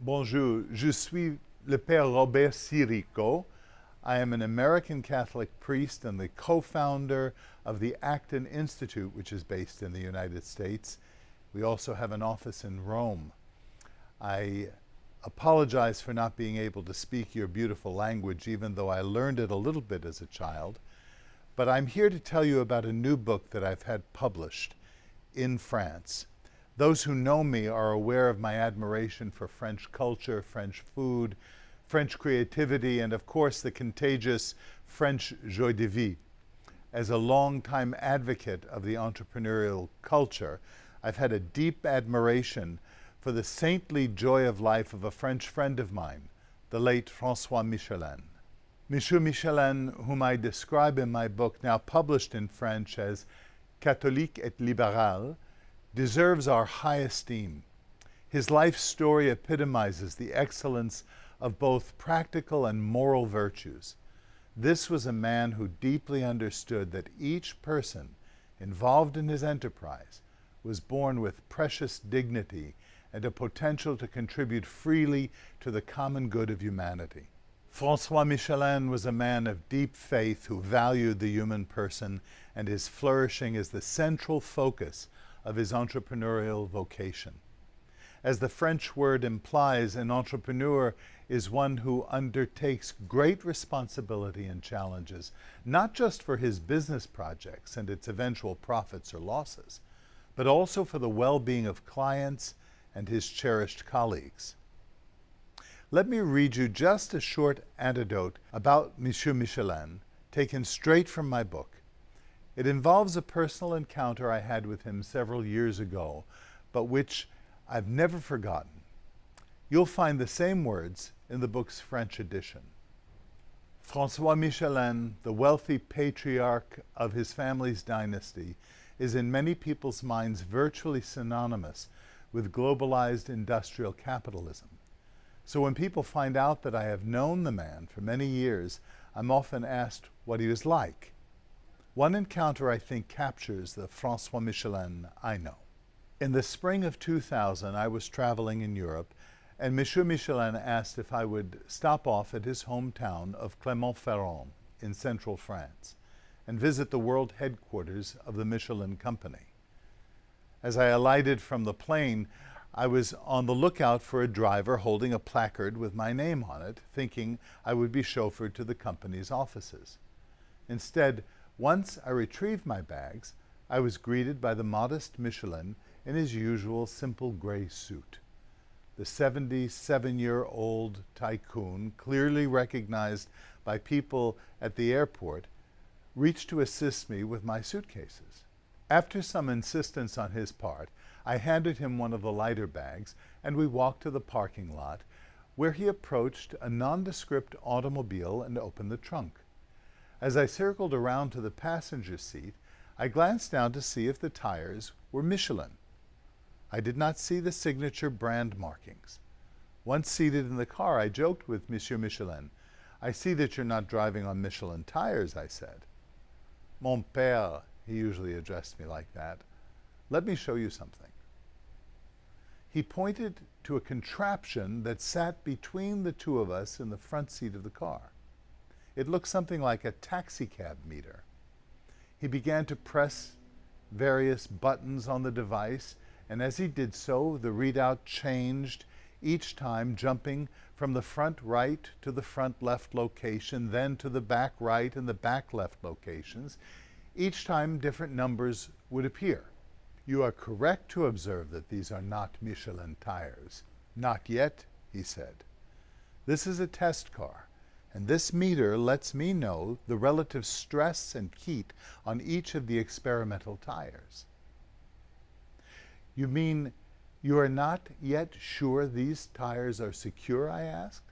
Bonjour, je suis le père Robert Sirico. I am an American Catholic priest and the co-founder of the Acton Institute, which is based in the United States. We also have an office in Rome. I apologize for not being able to speak your beautiful language, even though I learned it a little bit as a child. But I'm here to tell you about a new book that I've had published in France. Those who know me are aware of my admiration for French culture, French food, French creativity, and of course the contagious French joie de vivre. As a longtime advocate of the entrepreneurial culture, I've had a deep admiration for the saintly joy of life of a French friend of mine, the late François Michelin. Monsieur Michelin, whom I describe in my book, now published in French as Catholique et libéral, deserves our high esteem. His life story epitomizes the excellence of both practical and moral virtues. This was a man who deeply understood that each person involved in his enterprise was born with precious dignity and a potential to contribute freely to the common good of humanity. François Michelin was a man of deep faith who valued the human person, and his flourishing is the central focus of his entrepreneurial vocation. As the French word implies, an entrepreneur is one who undertakes great responsibility and challenges, not just for his business projects and its eventual profits or losses, but also for the well-being of clients and his cherished colleagues. Let me read you just a short anecdote about Monsieur Michelin, taken straight from my book. It involves a personal encounter I had with him several years ago, but which I've never forgotten. You'll find the same words in the book's French edition. François Michelin, the wealthy patriarch of his family's dynasty, is in many people's minds virtually synonymous with globalized industrial capitalism. So when people find out that I have known the man for many years, I'm often asked what he was like. One encounter, I think, captures the François Michelin I know. In the spring of 2000, I was traveling in Europe, and Monsieur Michelin asked if I would stop off at his hometown of Clermont-Ferrand in central France and visit the world headquarters of the Michelin Company. As I alighted from the plane, I was on the lookout for a driver holding a placard with my name on it, thinking I would be chauffeured to the company's offices. Instead, once I retrieved my bags, I was greeted by the modest Michelin in his usual simple gray suit. The 77-year-old tycoon, clearly recognized by people at the airport, reached to assist me with my suitcases. After some insistence on his part, I handed him one of the lighter bags, and we walked to the parking lot, where he approached a nondescript automobile and opened the trunk. As I circled around to the passenger seat, I glanced down to see if the tires were Michelin. I did not see the signature brand markings. Once seated in the car, I joked with Monsieur Michelin. "I see that you're not driving on Michelin tires," I said. "Mon père," he usually addressed me like that. "Let me show you something." He pointed to a contraption that sat between the two of us in the front seat of the car. It looked something like a taxicab meter. He began to press various buttons on the device, and as he did so, the readout changed, each time jumping from the front right to the front left location, then to the back right and the back left locations. Each time different numbers would appear. "You are correct to observe that these are not Michelin tires." "Not yet," he said. "This is a test car, and this meter lets me know the relative stress and heat on each of the experimental tires." "You mean you are not yet sure these tires are secure?" I asked.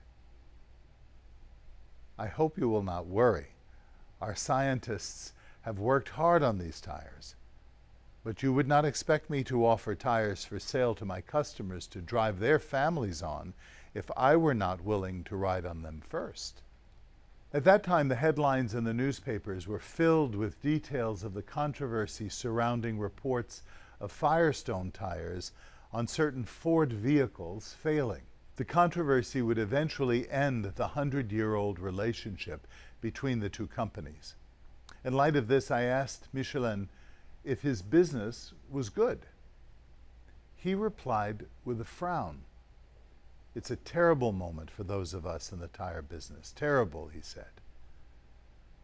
"I hope you will not worry. Our scientists have worked hard on these tires. But you would not expect me to offer tires for sale to my customers to drive their families on if I were not willing to ride on them first." At that time, the headlines in the newspapers were filled with details of the controversy surrounding reports of Firestone tires on certain Ford vehicles failing. The controversy would eventually end the 100-year-old relationship between the two companies. In light of this, I asked Michelin if his business was good. He replied with a frown. "It's a terrible moment for those of us in the tire business. Terrible," he said.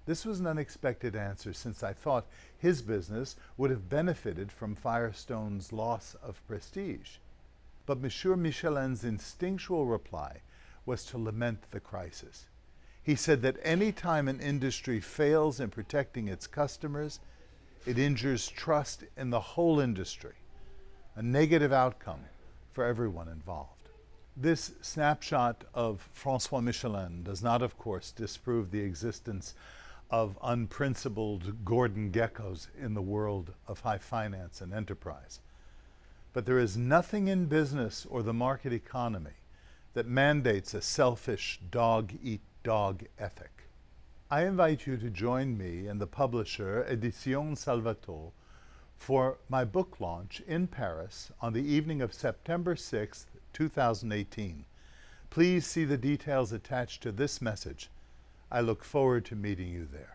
This was an unexpected answer, since I thought his business would have benefited from Firestone's loss of prestige. But Monsieur Michelin's instinctual reply was to lament the crisis. He said that any time an industry fails in protecting its customers, it injures trust in the whole industry, a negative outcome for everyone involved. This snapshot of François Michelin does not, of course, disprove the existence of unprincipled Gordon Geckos in the world of high finance and enterprise. But there is nothing in business or the market economy that mandates a selfish dog-eat-dog ethic. I invite you to join me and the publisher Éditions Salvatore for my book launch in Paris on the evening of September 6th, 2018. Please see the details attached to this message. I look forward to meeting you there.